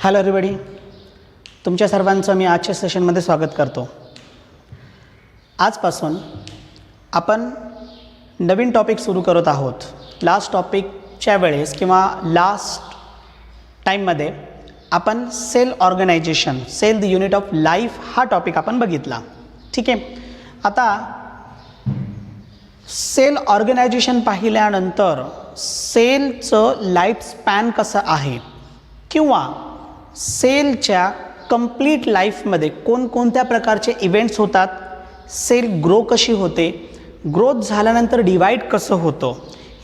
Hello everybody, तुमच्या सर्वांचं मी आजच्या सेशनमध्ये स्वागत करतो. आजपासून आपण नवीन टॉपिक सुरू करत आहोत. लास्ट टॉपिकच्या वेळेस किंवा लास्ट टाईममध्ये आपण cell organization, cell the unit of life हा टॉपिक आपण बघितला. ठीक आहे. आता सेल ऑर्गनायझेशन पाहिल्यानंतर सेलचं लाईफ स्पॅन कसं आहे किंवा सेलच्या कंप्लीट लाईफमध्ये कोणकोणत्या प्रकारचे इव्हेंट्स होतात, सेल ग्रो कशी होते, ग्रोथ झाल्यानंतर डिवाईड कसं होतं,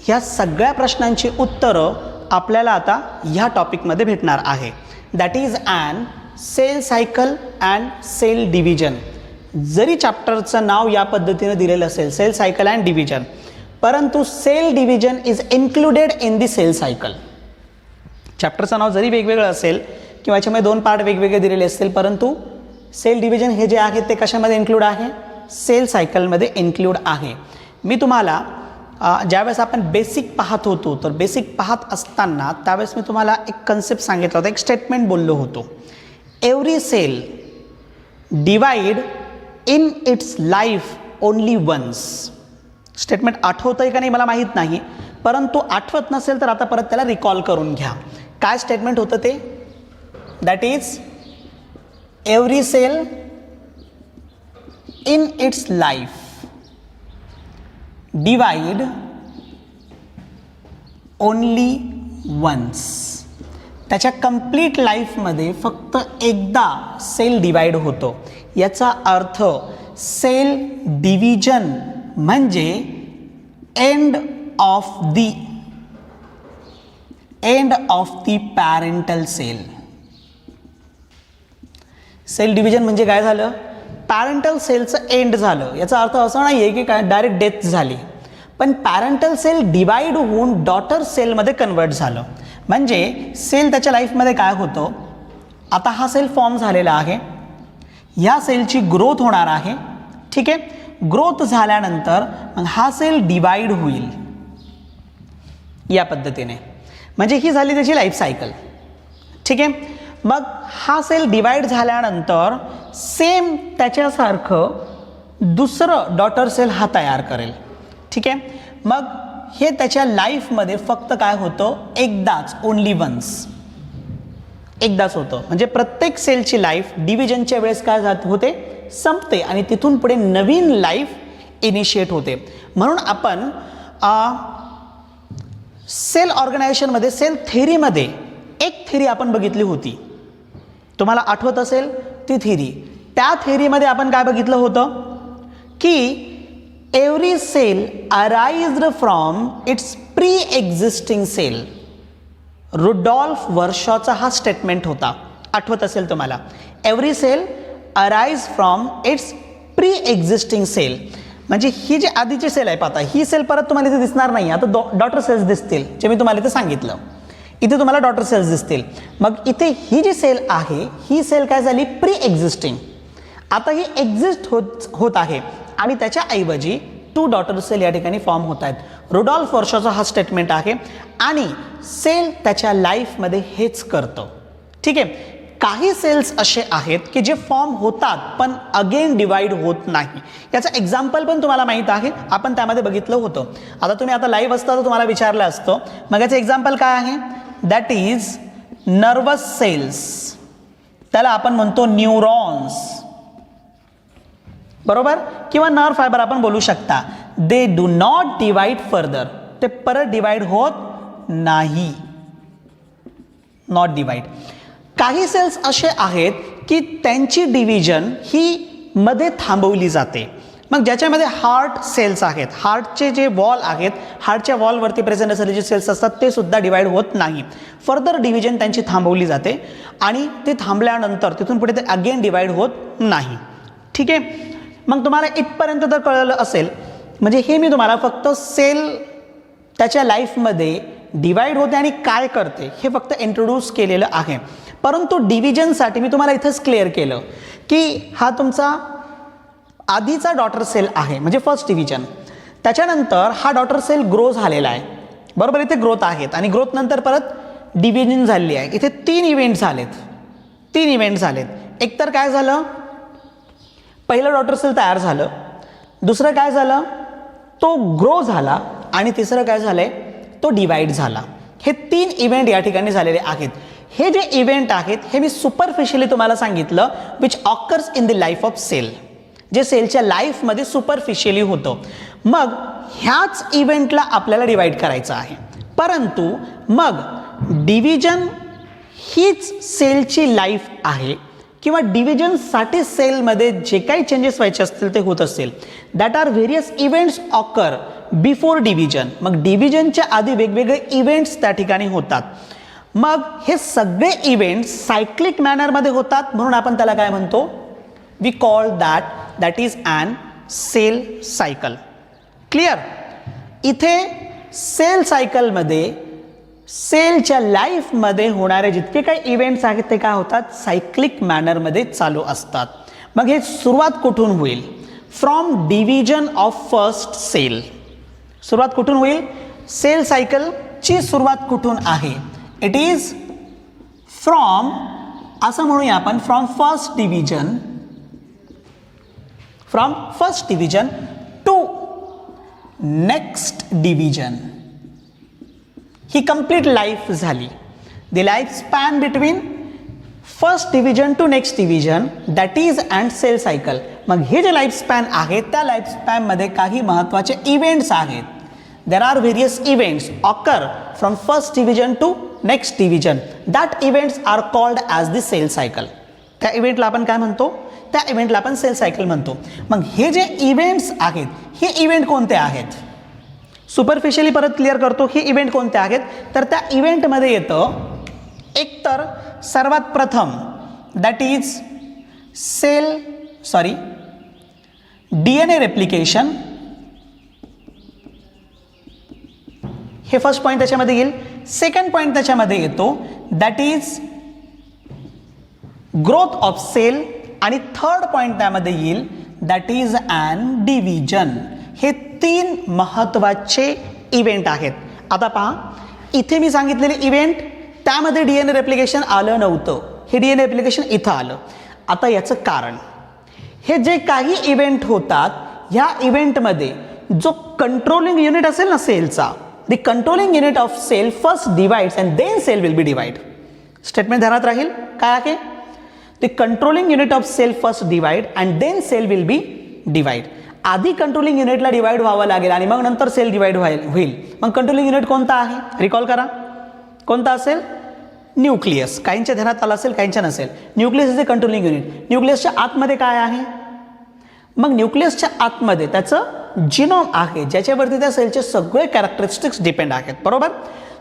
ह्या सगळ्या प्रश्नांची उत्तरं आपल्याला आता ह्या टॉपिकमध्ये भेटणार आहे. That is an cell cycle and cell division. जरी चॅप्टरचं नाव या पद्धतीनं दिलेलं असेल, सेल सायकल अँड डिव्हिजन, परंतु cell division is included in the cell cycle. चॅप्टरचं नाव जरी वेगवेगळं असेल किंवा याच्यामध्ये दोन पार्ट वेगवेगळे दिलेले असतील, परंतु सेल डिव्हिजन हे जे आहे ते कशामध्ये इन्क्लूड आहे, सेल सायकलमध्ये इन्क्लूड आहे. मी तुम्हाला ज्यावेळेस आपण बेसिक पाहत होतो, तर बेसिक पाहत असताना त्यावेळेस मी तुम्हाला एक कन्सेप्ट सांगितला होता, एक स्टेटमेंट बोललो होतो. Every cell divide in its life only once. Statement आठवतं आहे का नाही मला माहीत नाही, परंतु आठवत नसेल तर आता परत त्याला रिकॉल करून घ्या. काय स्टेटमेंट होतं ते? That is every cell in its life divide only once. त्याच्या कंप्लीट लाईफमध्ये फक्त एकदा सेल डिवाइड होतो. याचा अर्थ सेल डिव्हिजन म्हणजे end of the parental cell. Cell division म्हणजे काय झालं? पॅरेंटल सेलचं एंड झालं. याचा अर्थ असं नाही आहे की काय डायरेक्ट डेथ झाली, पण पॅरेंटल सेल डिवाइड होऊन डॉटर सेलमध्ये कन्वर्ट झालं. म्हणजे सेल त्याच्या लाईफमध्ये काय होतं, आता हा सेल फॉर्म झालेला आहे, ह्या सेलची ग्रोथ होणार आहे. ठीक आहे. ग्रोथ झाल्यानंतर मग हा सेल डिवाइड होईल या पद्धतीने. म्हणजे ही झाली त्याची लाईफ सायकल. ठीक आहे. मग हा सेल डिवाइड झाल्यानंतर सेम त्याच्यासारखं दुसरं डॉटर सेल हा तयार करेल. ठीक आहे. मग हे त्याच्या लाईफमध्ये फक्त काय होतं, एकदाच, ओनली वन्स, एकदाच होतं. म्हणजे प्रत्येक सेलची लाईफ डिव्हिजनच्या वेळेस काय होते, संपते आणि तिथून पुढे नवीन लाईफ इनिशिएट होते. म्हणून आपण सेल ऑर्गनायझेशनमध्ये, सेल थेअरीमध्ये एक थेअरी आपण बघितली होती, तुम्हाला आठवत असेल ती थेअरी. त्या थेअरीमध्ये आपण काय बघितलं होतं की every cell arised from its pre existing cell. Rudolf वर्शॉचा हा स्टेटमेंट होता, आठवत असेल तुम्हाला. Every cell arise from its pre existing cell. म्हणजे ही जी आधीची सेल आहे, पाहता ही सेल परत तुम्हाला इथे दिसणार नाही. आता डॉटर सेल्स दिसतील, जे मी तुम्हाला इथे सांगितलं. इथे तुम्हाला डॉटर सेल्स दिसतील. मग इथे ही जी सेल आहे, ही सेल काय झाली, प्री एक्झिस्टिंग. आता ही एक्झिस्ट होत आहे आणि त्याच्याऐवजी 2 डॉटर सेल या ठिकाणी फॉर्म होत आहेत. रुडॉल्फ वर्शॉचा हा स्टेटमेंट आहे आणि सेल त्याच्या लाईफमध्ये हेच करतं. ठीक आहे. काही सेल्स असे आहेत की जे फॉर्म होतात पण अगेन डिवाइड होत नाही. याचं एक्झाम्पल पण तुम्हाला माहीत आहे, आपण त्यामध्ये बघितलं होतं. आता तुम्ही आता लाईव्ह असता तर तुम्हाला विचारलं असतं, मग याचं एक्झाम्पल काय आहे? That is nervous cells. त्याला आपण म्हणतो न्यूरॉन्स, बरोबर, किंवा नर्व फायबर आपण बोलू शकता. They do not divide further. ते परत डिवाइड होत नाही, नॉट डिवाइड. काही सेल्स असे आहेत की त्यांची डिव्हिजन ही मध्ये थांबवली जाते. मग ज्याच्यामध्ये हार्ट सेल्स आहेत, हार्टचे जे वॉल आहेत, हार्टच्या वॉलवरती प्रेझेंट असलेले जे सेल्स असतात ते सुद्धा डिवाइड होत नाही. फर्दर डिव्हिजन त्यांची थांबवली जाते आणि ते थांबल्यानंतर तिथून पुढे ते अगेन डिवाइड होत नाही. ठीक आहे. मग तुम्हाला इथपर्यंत तर कळलं असेल. म्हणजे हे मी तुम्हाला फक्त सेल त्याच्या लाईफमध्ये डिवाइड होते आणि काय करते हे फक्त इंट्रोड्यूस केलेलं आहे. परंतु डिव्हिजनसाठी मी तुम्हाला इथंच क्लिअर केलं की हा तुमचा आधीचा डॉटर सेल आहे, म्हणजे फर्स्ट डिव्हिजन. त्याच्यानंतर हा डॉटर सेल ग्रो झालेला आहे, बरोबर. इथे ग्रोथ आहेत आणि ग्रोथ नंतर परत डिव्हिजन झालेली आहे. इथे 3 इव्हेंट झालेत. 3 इव्हेंट झालेत. एकतर काय झालं, पहिलं डॉटर सेल तयार झालं, दुसरं काय झालं, तो ग्रो झाला, आणि तिसरं काय झालंय, तो डिवाइड झाला. हे 3 इव्हेंट या ठिकाणी झालेले आहेत. हे जे इव्हेंट आहेत हे मी सुपरफिशियली तुम्हाला सांगितलं, which occurs in the life of cell, जे सेलच्या लाईफमध्ये सुपरफिशियली होतं. मग ह्याच इव्हेंटला आपल्याला डिवाइड करायचं आहे. परंतु मग डिव्हिजन हीच सेलची लाईफ आहे, किंवा डिव्हिजनसाठी सेलमध्ये जे काही चेंजेस व्हायचे असतील ते होत असेल, that are various events occur before division. मग डिव्हिजनच्या आधी वेगवेगळे इव्हेंट्स त्या ठिकाणी होतात. मग हे सगळे इव्हेंट्स सायक्लिक मॅनरमध्ये होतात, म्हणून आपण त्याला काय म्हणतो, we call that is an cell cycle. Clear. इथे सेल सायकलमध्ये सेलच्या लाईफमध्ये होणारे जितके काही इव्हेंट्स आहेत ते काय होतात, सायक्लिक मॅनरमध्ये चालू असतात. मग हे सुरुवात कुठून होईल, from division of first cell. सुरुवात कुठून होईल, सेल सायकलची सुरुवात कुठून आहे, इट इज फ्रॉम, असं म्हणूया आपण, from first division to next division. ही कंप्लीट लाईफ झाली. The life span between first division to next division, that is and cell cycle. मग हे जे लाईफ स्पॅन आहे त्या लाईफ स्पॅनमध्ये काही महत्त्वाचे इव्हेंट्स आहेत. There are various events occur from first division to next division. That events are called as the cell cycle. त्या इव्हेंटला आपण काय म्हणतो, त्या इव्हेंटला आपण सेल सायकल म्हणतो. मग हे जे इव्हेंट्स आहेत, हे इव्हेंट कोणते आहेत, सुपरफिशियली परत क्लिअर करतो. हे इव्हेंट कोणते आहेत, तर त्या इव्हेंटमध्ये येतं एकतर सर्वात प्रथम दॅट इज DNA रेप्लिकेशन. हे फर्स्ट पॉईंट त्याच्यामध्ये येईल. सेकंड पॉईंट त्याच्यामध्ये येतो that is growth of cell, आणि थर्ड पॉईंट त्यामध्ये येईल दॅट इज ॲन डिव्हिजन. हे 3 महत्त्वाचे इव्हेंट आहेत. आता पहा, इथे मी सांगितलेले इव्हेंट त्यामध्ये DNA रेप्लिकेशन आलं नव्हतं, हे DNA रेप्लिकेशन इथं आलं. आता याचं कारण, हे जे काही इव्हेंट होतात ह्या इव्हेंटमध्ये जो कंट्रोलिंग युनिट असेल ना सेलचा, the controlling unit of cell first divides and then cell will be divide. Statement ध्यानात राहील काय आहे, the controlling unit of cell first divide and then cell will be divide. आधी कंट्रोलिंग युनिटला डिवाइड व्हावं लागेल आणि मग नंतर सेल डिवाइड होईल. मग कंट्रोलिंग युनिट कोणता आहे, रिकॉल करा, कोणता असेल, न्यूक्लियस. काहींच्या ध्यानात आलं असेल, काहींच्या नसेल. Nucleus is a controlling unit. न्यूक्लियसच्या आतमध्ये काय आहे, मग न्यूक्लियसच्या आतमध्ये त्याचं जिनोम आहे, ज्याच्यावरती त्या सेलचे सगळे कॅरेक्टरिस्टिक्स डिपेंड आहेत. बरोबर.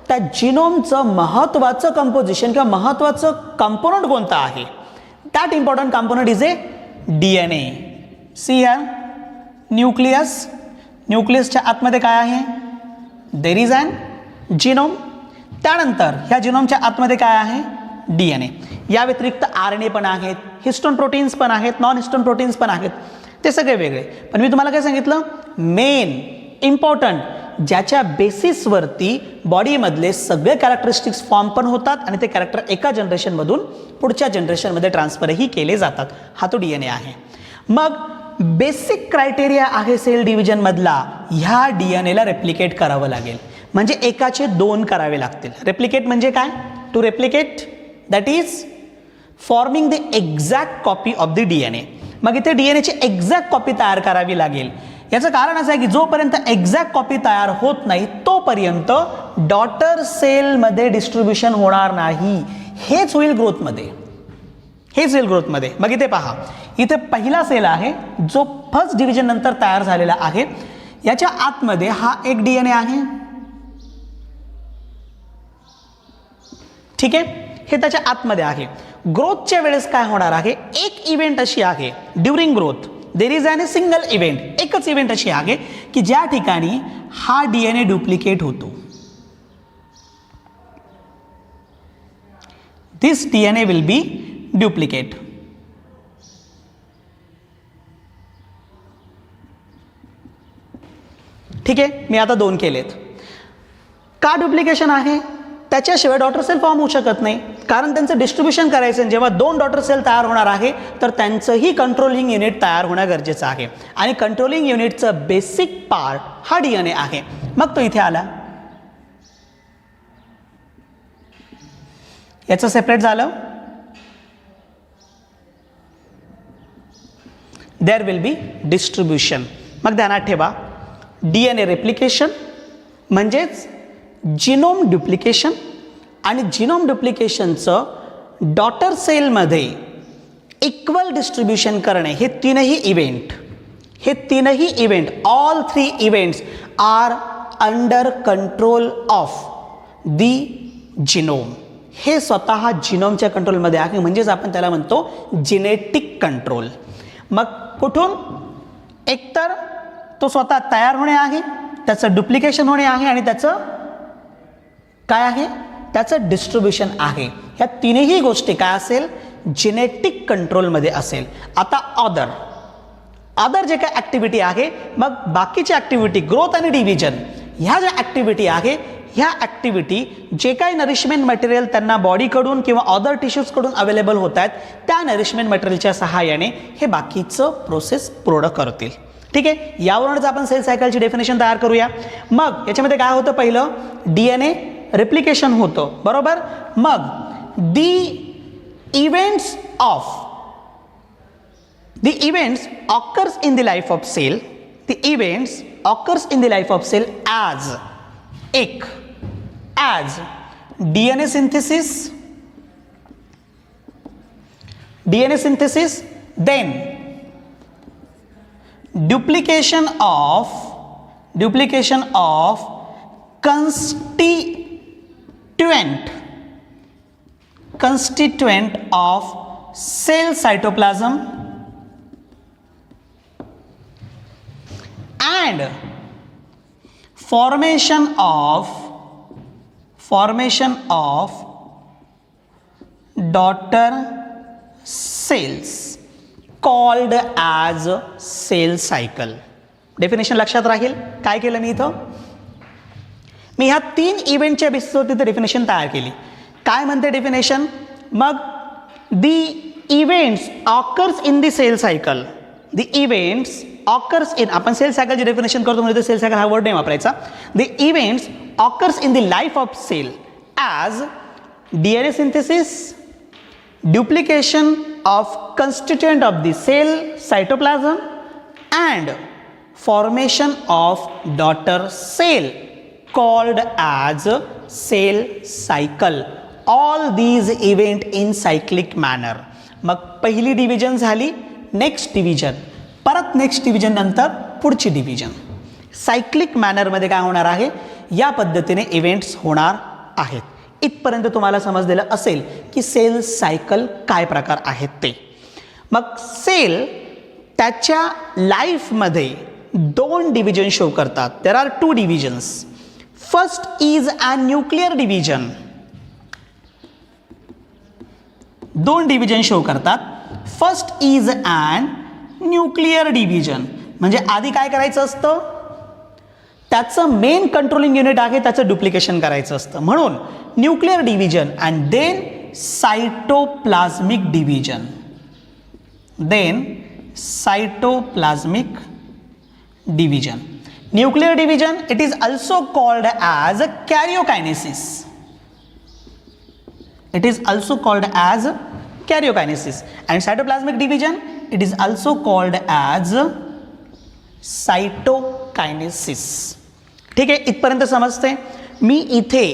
त्या जिनोमचं महत्त्वाचं कंपोजिशन किंवा महत्त्वाचं कंपोनंट कोणतं आहे, that important component is a DNA. See here, nucleus. न्यूक्लियसच्या आतमध्ये काय आहे, देर इज ॲन जिनोम. त्यानंतर ह्या जिनोमच्या आतमध्ये काय आहे, DNA. या व्यतिरिक्त RNA पण आहेत, हिस्टोन प्रोटीन्स पण आहेत, नॉन हिस्टोन प्रोटीन्स पण आहेत, ते सगळे वेगळे. पण मी तुम्हाला काय सांगितलं, मेन इम्पॉर्टंट, ज्याच्या बेसिसवरती बॉडीमधले सगळे कॅरेक्टरिस्टिक्स फॉर्म पण होतात आणि ते कॅरेक्टर एका जनरेशनमधून पुढच्या जनरेशनमध्ये ट्रान्सफरही केले जातात, हा तो DNA आहे. मग बेसिक क्रायटेरिया आहे सेल डिव्हिजनमधला, ह्या DNAला रेप्लिकेट करावं लागेल. म्हणजे एकाचे 2 करावे लागतील. रेप्लिकेट म्हणजे काय, to replicate that is forming the exact copy of the DNA. मग इथे DNAची एक्झॅक्ट कॉपी तयार करावी लागेल. याचं कारण असं आहे की जोपर्यंत एक्झॅक्ट कॉपी तयार होत नाही तोपर्यंत डॉटर सेलमध्ये डिस्ट्रीब्युशन होणार नाही. हेच होईल ग्रोथमध्ये, हेच होईल ग्रोथमध्ये. मग इथे पहा, इथे पहिला सेल आहे जो फर्स्ट डिव्हिजन नंतर तयार झालेला आहे. याच्या आतमध्ये हा एक DNA आहे, ठीक आहे, हे त्याच्या आतमध्ये आहे. ग्रोथच्या वेळेस काय होणार आहे, एक इव्हेंट अशी आहे during growth, there is an a single event, एकच इव्हेंट अशी आहे की ज्या ठिकाणी हा DNA डुप्लिकेट होतो. This DNA will be duplicate. ठीक आहे, मी आता 2 केलेत. का डुप्लिकेशन आहे, त्याच्याशिवाय डॉटर सेल फॉर्म होऊ शकत नाही. कारण त्यांचं डिस्ट्रीब्युशन करायचं आहे. जेव्हा 2 डॉटर सेल तयार होणार आहे तर त्यांचंही कंट्रोलिंग युनिट तयार होणं गरजेचं आहे आणि कंट्रोलिंग युनिटचं बेसिक पार्ट हा DNA आहे. मग तो इथे आला, याचं सेपरेट झालं, देअर विल बी डिस्ट्रीब्युशन. मग ध्यानात ठेवा, DNA रेप्लिकेशन म्हणजेच जिनोम डुप्लिकेशन आणि जिनोम डुप्लिकेशनचं डॉटर सेलमध्ये इक्वल डिस्ट्रीब्युशन करणे, हे तीनही event all 3 events are under control of the genome. हे स्वतः जिनोमच्या कंट्रोलमध्ये आहे, म्हणजेच आपण त्याला म्हणतो जिनेटिक कंट्रोल. मग कुठून? एकतर तो स्वतः तयार होणे आहे, त्याचं डुप्लिकेशन होणे आहे आणि त्याचं काय आहे, त्याचं डिस्ट्रीब्युशन आहे. ह्या तीनही गोष्टी काय असेल, जिनेटिक कंट्रोलमध्ये असेल. आता अदर जे काय ॲक्टिव्हिटी आहे, मग बाकीची ॲक्टिव्हिटी ग्रोथ आणि डिव्हिजन, ह्या ज्या ॲक्टिव्हिटी आहे, ह्या ॲक्टिव्हिटी जे काही नरिशमेंट मटेरियल त्यांना बॉडीकडून किंवा अदर टिश्यूजकडून अवेलेबल होत आहेत, त्या नरिशमेंट मटेरियलच्या सहाय्याने हे बाकीचं प्रोसेस पूर्ण करतील. ठीक आहे, यावरूनच आपण सेल सायकलची डेफिनेशन तयार करूया. मग याच्यामध्ये काय होतं, पहिलं DNA रेप्लिकेशन होतं, बरोबर. मग the events occurs in the life of cell. The events occurs in the life of cell as DNA synthesis, then duplication of constituent of cell cytoplasm and formation of daughter cells called as cell cycle. Definition लक्षात राहील. काय केलं मी इथं, मी ह्या 3 इव्हेंटच्या बेसिसवर तिथे definition तयार केली. काय म्हणते डेफिनेशन, मग the events occurs in the cell cycle. The events occurs in, आपण सेल सायकलची डेफिनेशन करतो म्हणजे सेल सायकल हा वर्ड नाही वापरायचा. The events occurs in the life of cell as DNA synthesis, duplication of constituent of the cell cytoplasm and formation of daughter cell called as cell cycle. All these event in cyclic manner. मग पहिली division झाली, next division, परत next division नंतर पुढची division. Cyclic मॅनरमध्ये काय होणार आहे, या पद्धतीने इव्हेंट्स होणार आहेत. इथपर्यंत तुम्हाला समजलेलं असेल की सेल सायकल काय प्रकार आहेत ते. मग सेल त्याच्या लाईफमध्ये 2 डिव्हिजन शो करतात. There are 2 divisions. First is a nuclear division. 2 division show करतात. First is an nuclear division, म्हणजे आधी काय करायचं असतं, त्याचं मेन कंट्रोलिंग युनिट आहे, त्याचं डुप्लिकेशन करायचं असतं, म्हणून nuclear division and then cytoplasmic division. Nuclear division, it is also called as karyokinesis. And cytoplasmic division, it is also called as cytokinesis. ठीक आहे, इथपर्यंत समजते. मी इथे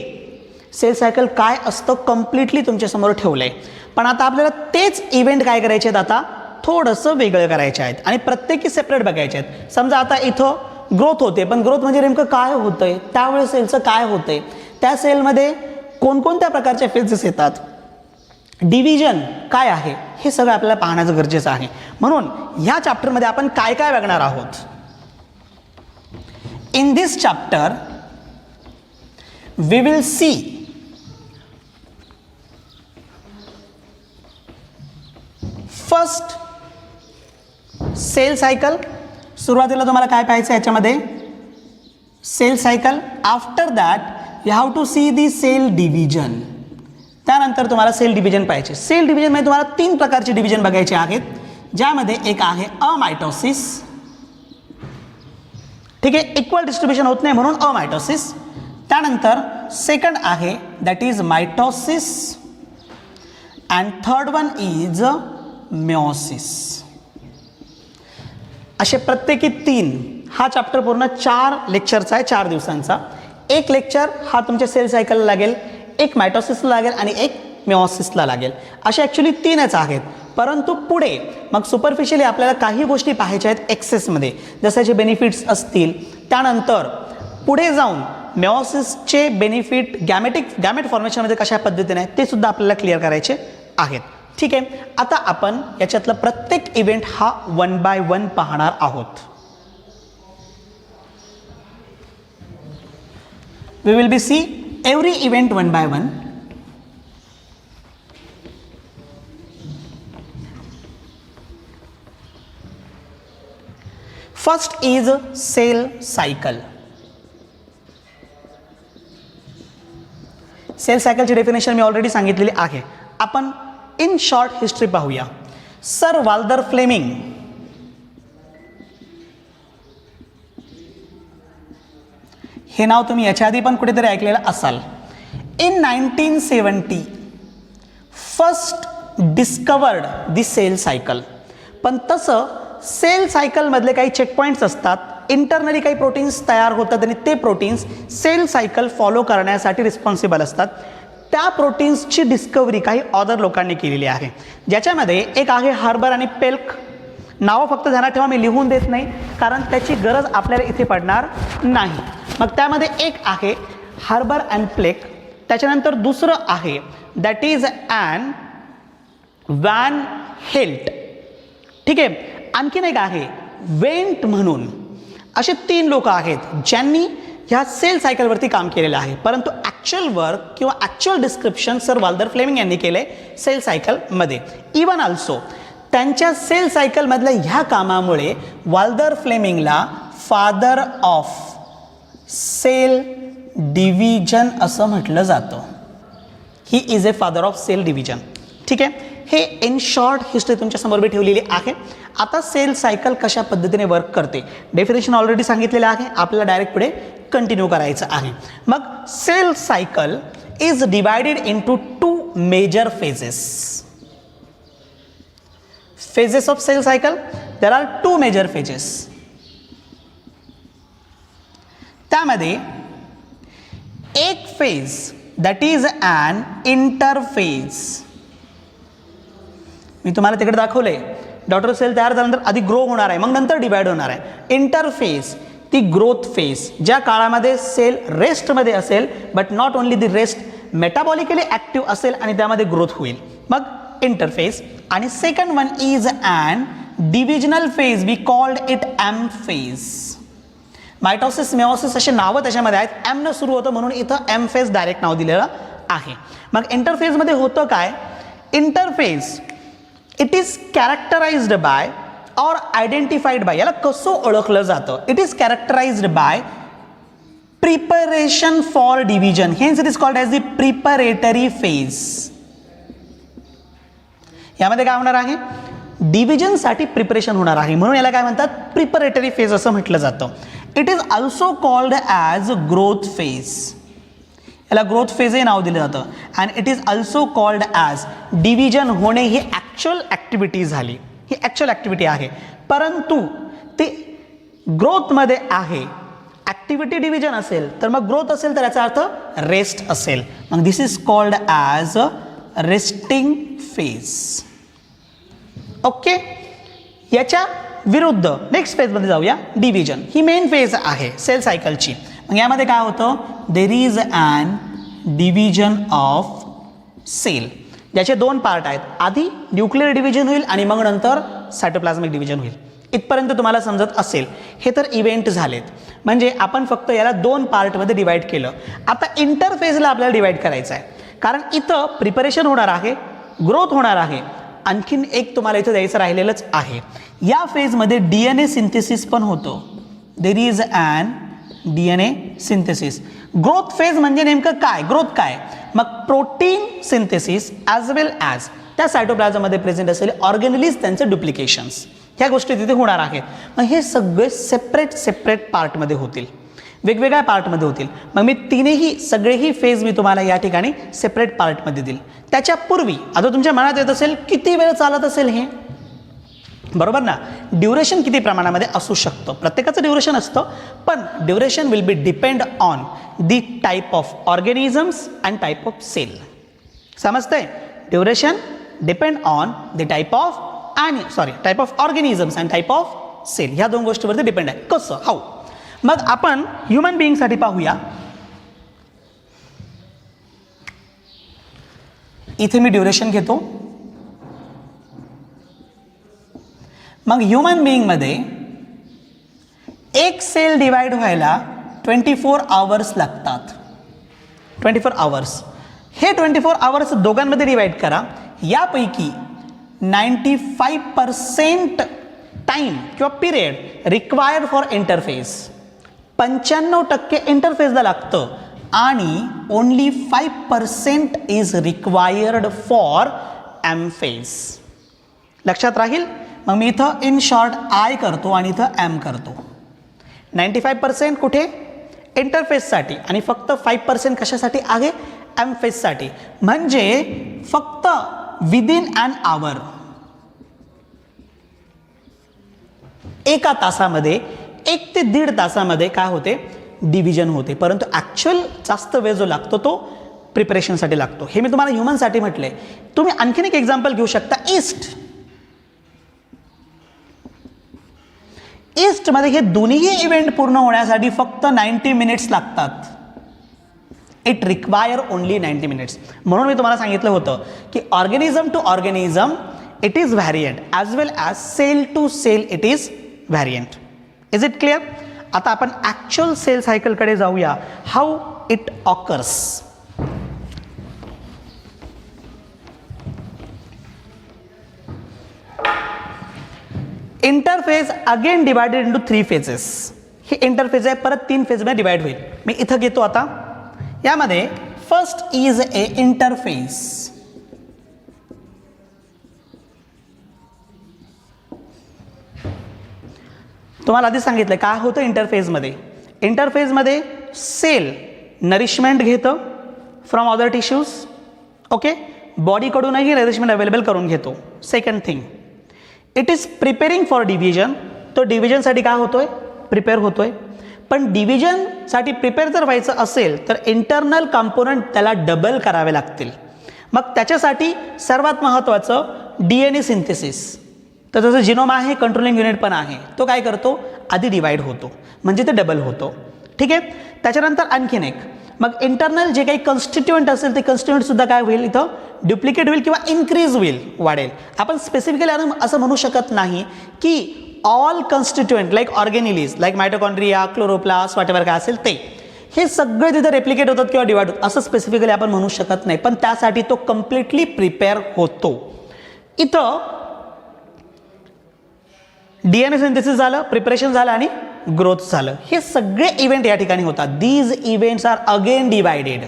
सेल सायकल काय असतं कम्प्लिटली तुमच्यासमोर ठेवलंय, पण आता आपल्याला तेच इव्हेंट काय करायचे आहेत, आता थोडंसं वेगळं करायचे आहेत आणि प्रत्येकी सेपरेट बघायचे आहेत. समजा आता इथं ग्रोथ होते, पण ग्रोथ म्हणजे नेमकं काय होतंय, त्यावेळेस सेलचं काय होतंय, त्या सेलमध्ये कोणकोणत्या प्रकारच्या फेजेस येतात, डिव्हिजन काय आहे, हे सगळं आपल्याला पाहण्याचं गरजेचं आहे. म्हणून ह्या चॅप्टरमध्ये आपण काय काय बघणार आहोत. In this chapter we will see first cell cycle. सुरुवातीला तुम्हाला काय पाहायचं याच्यामध्ये, cell cycle. After that you have to see the cell division. त्यानंतर तुम्हाला सेल डिव्हिजन पाहिजे. सेल डिव्हिजनमध्ये तुम्हाला 3 प्रकारचे डिव्हिजन बघायचे आहेत, ज्यामध्ये एक आहे अमायटोसिस. ठीक आहे, इक्वल डिस्ट्रीब्युशन होत नाही म्हणून अमायटोसिस. त्यानंतर सेकंड आहे that is mitosis and third one is meiosis. असे प्रत्येकी 3. हा चॅप्टर पूर्ण 4 लेक्चरचा आहे, 4 दिवसांचा. एक लेक्चर हा तुमच्या सेल सायकलला लागेल, एक मायटोसिसला लागेल आणि एक मेओसिसला लागेल. असे ॲक्च्युली 3च आहेत. परंतु पुढे मग सुपरफिशियली आपल्याला काही गोष्टी पाहायच्या आहेत एक्सेसमध्ये, जसे बेनिफिट्स असतील. त्यानंतर पुढे जाऊन मेओसिसचे बेनिफिट गॅमेट फॉर्मेशनमध्ये कशा पद्धतीने आहे ते सुद्धा आपल्याला क्लिअर करायचे आहेत. ठीक आहे, आता आपण याच्यातला प्रत्येक इव्हेंट हा 1 by 1 पाहणार आहोत. We will be see every event 1 by 1. First is cell cycle. Cell सायकलची डेफिनेशन मी ऑलरेडी सांगितलेली आहे. आपण इन शॉर्ट हिस्ट्री पाहूया. सर वाल्दर फ्लेमिंग हे नाव तुम्ही याच्या आधी पण कुठेतरी ऐकलेलं असाल. In 1970 first discovered the cell cycle. पण तसं सेल सायकलमधले काही चेकपॉईंट्स असतात, इंटरनली काही प्रोटीन्स तयार होतात आणि ते प्रोटीन्स सेल सायकल फॉलो करण्यासाठी रिस्पॉन्सिबल असतात. त्या प्रोटीन्सची डिस्कवरी काही ऑदर लोकांनी केलेली आहे, ज्याच्यामध्ये एक आहे हार्बर आणि पेल्क. नावं फक्त ध्यानात ठेवा, मी लिहून देत नाही कारण त्याची गरज आपल्याला इथे पडणार नाही. मग त्यामध्ये एक आहे हार्बर अँड प्लेक. त्याच्यानंतर दुसरं आहे दॅट इज ॲन वॅन हेल्ट. ठीक आहे, आणखीन एक आहे वेंट म्हणून. असे 3 लोक आहेत ज्यांनी ह्या सेल सायकलवरती काम केलेलं आहे. परंतु ॲक्च्युअल वर्क किंवा actual description sir Walther Flemming यांनी केले सेल सायकलमध्ये. इवन ऑल्सो त्यांच्या सेल सायकलमधल्या ह्या कामामुळे वाल्दर फ्लेमिंगला फादर ऑफ सेल डिव्हिजन असं म्हटलं जातं. He is a father of cell division. ठीक आहे, हे इन शॉर्ट हिस्ट्री तुमच्यासमोर मी ठेवलेली आहे. आता सेल सायकल कशा पद्धतीने वर्क करते डेफिनेशन ऑलरेडी सांगितलेलं आहे, आपल्याला डायरेक्ट पुढे कंटिन्यू करायचं आहे. मग cell cycle is divided into 2 major phases. Phases of cell cycle, there are 2 major phases. त्यामध्ये एक phase that is an interphase. मी तुम्हाला तिकडे दाखवले डॉटर सेल तयार झाल्यानंतर आधी ग्रो होणार आहे, मग नंतर डिवाइड होणार आहे. इंटरफेज ती ग्रोथ फेज, ज्या काळामध्ये सेल रेस्टमध्ये असेल, but not only the rest, metabolically active असेल आणि त्यामध्ये ग्रोथ होईल, मग इंटरफेज. आणि second one is an divisional phase, we called it M phase. Mitosis meiosis असे नावं त्याच्यामध्ये आहेत, एम न सुरू होतं म्हणून इथं एम फेज डायरेक्ट नाव दिलेलं आहे. मग इंटरफेजमध्ये होतं काय, interphase it is characterized by और आयडेंटिफाईड बाय. याला कसं ओळखलं जातं, it is characterized by preparation for division, hence it is called as the preparatory phase. यामध्ये काय होणार आहे, डिव्हिजनसाठी प्रिपरेशन होणार आहे म्हणून याला काय म्हणतात, प्रिपरेटरी फेज असं म्हटलं जातं. It is also called as growth phase, याला ग्रोथ फेजही नाव दिलं जातं. And it is also called as division होणे ही ॲक्च्युअल ॲक्टिव्हिटी झाली, ही ॲक्च्युअल ॲक्टिव्हिटी आहे, परंतु ती ग्रोथमध्ये आहे. ॲक्टिव्हिटी डिव्हिजन असेल तर मग ग्रोथ असेल तर याचा अर्थ रेस्ट असेल, मग this is called as resting phase. Okay, याच्या विरुद्ध नेक्स्ट फेजमध्ये जाऊया, डिव्हिजन. ही मेन फेज आहे सेल सायकलची. मग यामध्ये काय होतं, there is an division of cell, ज्याचे 2 पार्ट आहेत. आधी न्यूक्लिअर डिव्हिजन होईल आणि मग नंतर सायटोप्लाझमिक डिव्हिजन होईल. इथपर्यंत तुम्हाला समजत असेल. हे तर इव्हेंट झालेत, म्हणजे आपण फक्त याला 2 पार्टमध्ये डिवाइड केलं. आता इंटरफेजला आपल्याला डिवाइड करायचं आहे, कारण इथं प्रिपरेशन होणार आहे, ग्रोथ होणार आहे. आणखीन एक तुम्हाला इथं द्यायचं राहिलेलंच आहे, या फेजमध्ये DNA सिंथेसिस पण होतो. There is an DNA synthesis. Growth phase म्हणजे नेमकं काय, ग्रोथ काय, मग protein synthesis as well as त्या सायटोप्लाझममध्ये प्रेझेंट असलेले ऑर्गेनेलीज त्यांचे डुप्लिकेशन्स, ह्या गोष्टी तिथे होणार आहेत. मग हे सगळे सेपरेट पार्टमध्ये होतील, वेगवेगळ्या पार्टमध्ये होतील. मग मी सगळेही फेज मी तुम्हाला या ठिकाणी सेपरेट पार्टमध्ये देईल. त्याच्यापूर्वी आता तुमच्या मनात येत असेल किती वेळ चालत असेल हे, बरोबर ना. ड्युरेशन किती प्रमाणामध्ये असू शकतं, प्रत्येकाचं ड्युरेशन असतं, पण duration will be depend on the type of organisms and type of cell. समजतंय, duration depend on the type of organisms and type of cell, ह्या दोन गोष्टीवरती डिपेंड आहे. कसं, हाऊ. मग आपण ह्युमन बिईंगसाठी पाहूया. इथे मी ड्युरेशन घेतो. मग ह्युमन बिईंगमध्ये एक सेल डिवाइड व्हायला 24 आवर्स लागतात. 24 आवर्स. हे 24 आवर्स दोघांमध्ये डिवाइड करा. यापैकी 95% टाइम किंवा पिरियड रिक्वायर्ड फॉर इंटरफेस, 95% इंटरफेसला लागतं आणि only 5% is required for M phase. लक्षात राहील. मग मी इथं इन शॉर्ट आय करतो आणि इथं एम करतो. 95% कुठे, इंटरफेससाठी, आणि फक्त 5% कशासाठी आहे, एम फेजसाठी. म्हणजे फक्त विदिन ॲन आवर, एका तासामध्ये, 1 ते 1.5 तासामध्ये काय होते, डिव्हिजन होते. परंतु ॲक्च्युअल जास्त वेळ जो लागतो तो प्रिपरेशनसाठी लागतो. हे मी तुम्हाला ह्युमनसाठी म्हटलंय. तुम्ही आणखीन एक एक्झाम्पल घेऊ शकता. ईस्टमध्ये हे दोन्ही इव्हेंट पूर्ण होण्यासाठी फक्त 90 मिनिट्स लागतात. It require only 90 minutes. म्हणून मी तुम्हाला सांगितलं होतं की organism to organism it is variant as well as cell to cell it is variant. Is it clear. आता आपण ॲक्च्युअल सेल सायकलकडे जाऊया. How it occurs. Interphase again divided into 3 phases. हे इंटरफेज आहे, परत 3 फेजमध्ये डिवाइड होईल. मी इथं घेतो. आता यामध्ये फर्स्ट इज ए इंटरफेस. तुम्हाला आधी सांगितलं काय होतं इंटरफेजमध्ये. इंटरफेजमध्ये सेल नरिशमेंट घेतं फ्रॉम अदर टिश्यूज. ओके, बॉडीकडूनही नरिशमेंट अवेलेबल करून घेतो. Second thing, it is preparing for division. तो डिव्हिजनसाठी काय होतोय, प्रिपेअर होतोय. पण डिव्हिजनसाठी प्रिपेअर जर व्हायचं असेल तर इंटरनल कंपोनंट त्याला डबल करावे लागतील. मग त्याच्यासाठी सर्वात महत्त्वाचं DNA सिंथेसिस. तर जसं जिनोम आहे, कंट्रोलिंग युनिट पण आहे, तो काय करतो, आधी डिवाइड होतो, म्हणजे ते डबल होतो. ठीक आहे. त्याच्यानंतर आणखीन एक, मग इंटरनल जे काही कन्स्टिट्युएंट असेल ते कन्स्टिट्युएंटसुद्धा काय होईल, इथं डुप्लिकेट होईल किंवा इन्क्रीज होईल, वाढेल. आपण स्पेसिफिकली असं म्हणू शकत नाही की all constituent like organelles like mitochondria, chloroplast, whatever काय असेल ते, हे सगळे तिथे रेप्लिकेट होतात किंवा डिवाइड होतात असं स्पेसिफिकली आपण म्हणू शकत नाही. पण त्यासाठी तो कम्प्लिटली प्रिपेअर होतो. इथं DNA सिंथेसिस झालं, प्रिपरेशन झालं आणि ग्रोथ झालं. हे सगळे इव्हेंट या ठिकाणी होतात. These events are again divided.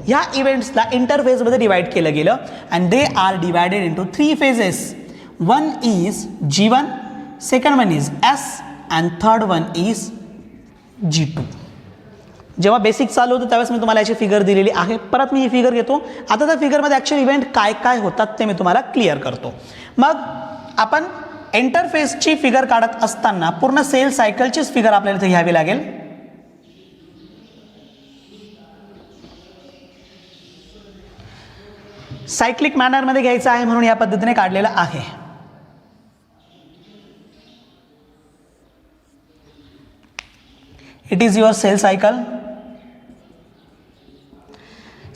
ह्या इव्हेंट्सला इंटरफेजमध्ये डिवाइड केलं गेलं and they are divided into 3 phases. One is G1, second one is S and third one is G2. जेव्हा बेसिक चालू होतं त्यावेळेस मी तुम्हाला याची फिगर दिलेली आहे. परत मी ही फिगर घेतो. आता त्या फिगरमध्ये ॲक्च्युअल इव्हेंट काय काय होतात ते मी तुम्हाला क्लिअर करतो. मग आपण इंटरफेसची फिगर काढत असताना पूर्ण सेल सायकलचीच फिगर आपल्याला इथे घ्यावी लागेल. सायक्लिक मॅनरमध्ये घ्यायचं आहे म्हणून या पद्धतीने काढलेलं आहे. It is your cell cycle.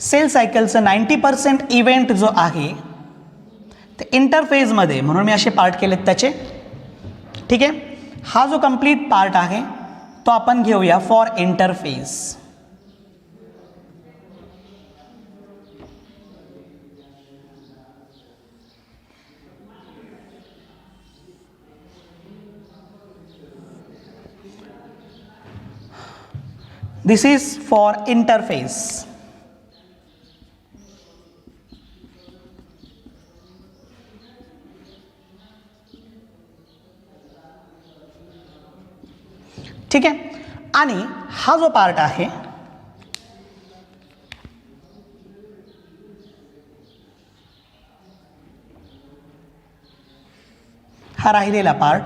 Cell सायकलचं 90% इव्हेंट जो आहे ते इंटरफेजमध्ये, म्हणून मी असे पार्ट केलेत त्याचे. ठीक आहे. हा जो कंप्लीट पार्ट आहे तो आपण घेऊया for interphase. This is for interphase. ठीक आहे. आणि हा जो पार्ट आहे हा राहिलेला part,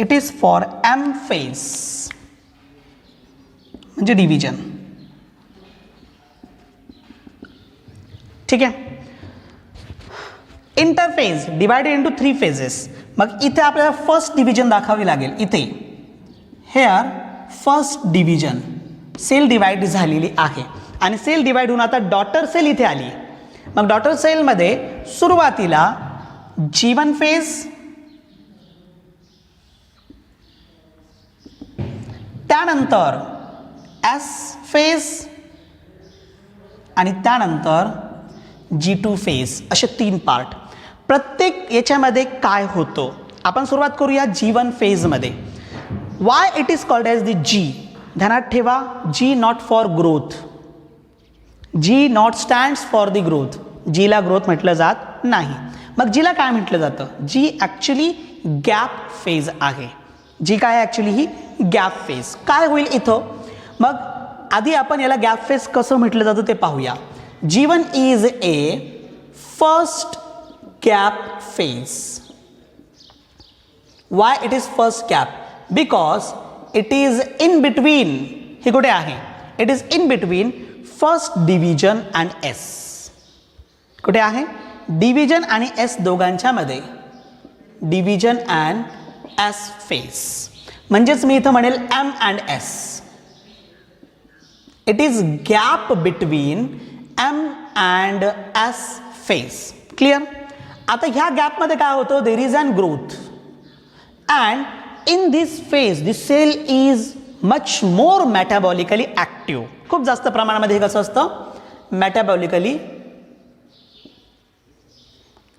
it is for M phase म्हणजे डिव्हिजन. ठीक आहे. Interphase divided into 3 phases. मग इथे आपल्याला फर्स्ट डिव्हिजन दाखवावी लागेल. इथे here first division cell divide झालेली आहे आणि सेल डिवाइड होऊन आता डॉटर सेल इथे आली. मग डॉटर सेलमध्ये सुरुवातीला G1 फेज, त्यानंतर S फेज आणि त्यानंतर G2 फेज, असे 3 पार्ट. प्रत्येक याच्यामध्ये काय होतं आपण सुरुवात करूया G1 फेजमध्ये. Why it is called as the G. ध्यानात ठेवा, G not for growth. G not stands for the growth. जीला ग्रोथ म्हटलं जात नाही. मग जीला काय म्हटलं जातं? जी ॲक्च्युली गॅप फेज आहे. जी काय ॲक्च्युली ही गॅप फेज. काय होईल इथं? मग आधी आपण याला गॅप फेज कसं म्हटलं जातं ते पाहूया. G1 is a first gap phase. Why it is first gap? Because it is in between. हे कुठे आहे? It is in between first division and S. कुठे आहे? डिव्हिजन आणि एस दोघांच्या मध्ये. Division and S phase. म्हणजेच मी इथं म्हणेल M and S. It is gap between M and S phase. Clear? आता ह्या गॅपमध्ये काय होतं? There is an growth and in this phase the cell is much more metabolically active. खूप जास्त प्रमाणामध्ये कसं असतं? मेटाबॉलिकली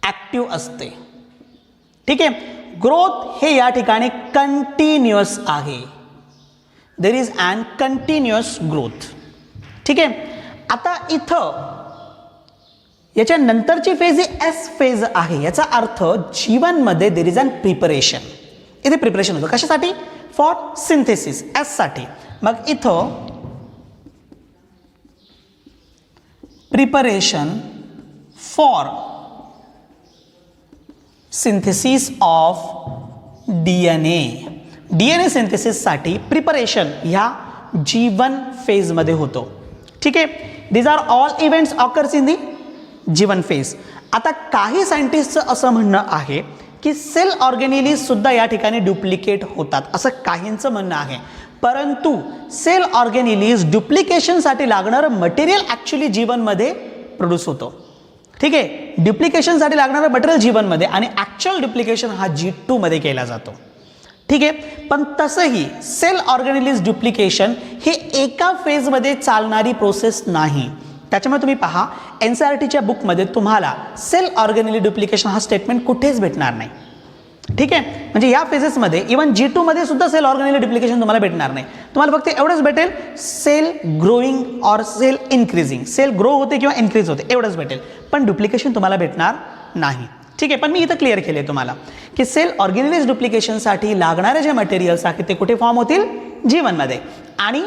ऍक्टिव्ह असते. ठीक आहे. ग्रोथ हे या ठिकाणी कंटिन्युअस आहे. There is an continuous growth. ठीक आहे. आता इथं याच्या नंतरची फेज ही एस फेज आहे. याचा अर्थ G1 मध्ये देर इज अन प्रिपरेशन. इथे प्रिपरेशन होतं कशासाठी? फॉर सिंथेसिस, एस साठी. मग इथं preparation for synthesis of DNA. DNA सिंथेसिससाठी प्रिपरेशन ह्या G1 फेजमध्ये होतो. ठीक आहे. These are all events occurs in the G1 phase. आता काही सायंटिस्टचं असं म्हणणं आहे की सेल ऑर्गेनेलीज सुद्धा या ठिकाणी डुप्लिकेट होतात, असं काहींचं म्हणणं आहे. परंतु सेल ऑर्गेनेलीज डुप्लिकेशनसाठी लागणारं मटेरियल ॲक्च्युली G1 मध्ये प्रोड्यूस होतो. ठीक आहे. डुप्लिकेशनसाठी लागणारं मटेरियल G1 मध्ये आणि ॲक्च्युअल डुप्लिकेशन हा G2 मध्ये केला जातो. ठीक आहे. पण तसंही सेल ऑर्गेनेलीज डुप्लिकेशन हे एका फेजमध्ये चालणारी प्रोसेस नाही. त्याच्यामुळे तुम्ही पहा NCERTच्या बुकमध्ये तुम्हाला सेल ऑर्गेनेली डुप्लिकेशन हा स्टेटमेंट कुठेच भेटणार नाही. ठीक आहे. म्हणजे या फेजेसमध्ये इव्हन G2 मध्ये सुद्धा सेल ऑर्गेनेली डुप्लिकेशन तुम्हाला भेटणार नाही. तुम्हाला फक्त एवढंच भेटेल, cell growing or cell increasing. Cell grow होते किंवा इन्क्रीज होते एवढंच भेटेल, पण डुप्लिकेशन तुम्हाला भेटणार नाही. ठीक आहे. पण मी इथं क्लिअर केले तुम्हाला की सेल ऑर्गेनेलीज डुप्लिकेशनसाठी लागणारे जे मटेरियल्स आहेत ते कुठे फॉर्म होतील? G1 मध्ये. आणि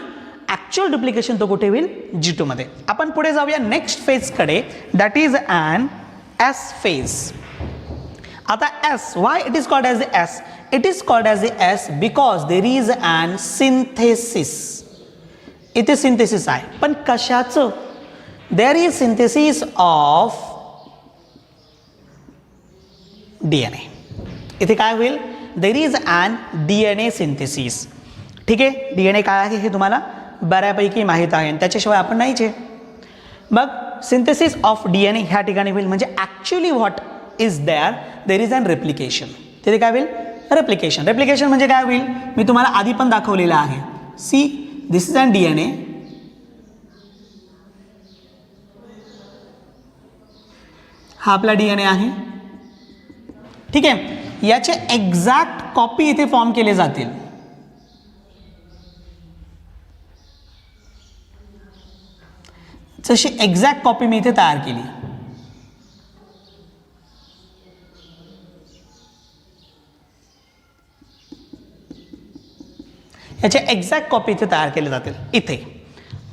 ॲक्च्युअल डुप्लिकेशन तो कुठे होईल? G2 मध्ये. आपण पुढे जाऊया नेक्स्ट फेजकडे. That is an S phase. आता S, why it is called as the S? It is called as the S because there is an synthesis. इथे सिंथेसिस आहे, पण कशाचं? There is synthesis of DNA. इथे काय होईल? There is an DNA synthesis. ठीक आहे. DNA काय आहे हे तुम्हाला बऱ्यापैकी माहीत आहे आणि त्याच्याशिवाय आपण नाहीच आहे. मग सिंथेसिस ऑफ DNA ह्या ठिकाणी होईल. म्हणजे actually what is there is an replication. तिथे काय होईल? रेप्लिकेशन. रेप्लिकेशन म्हणजे काय होईल? मी तुम्हाला आधी पण दाखवलेलं आहे. See, this is an DNA. हा आपला DNA आहे. ठीक आहे. याचे एक्झॅक्ट कॉपी इथे फॉर्म केले जातील. तशी एक्झॅक्ट कॉपी मी इथे तयार केली. याचे एक्झॅक्ट कॉपी इथे तयार केले जातील. इथे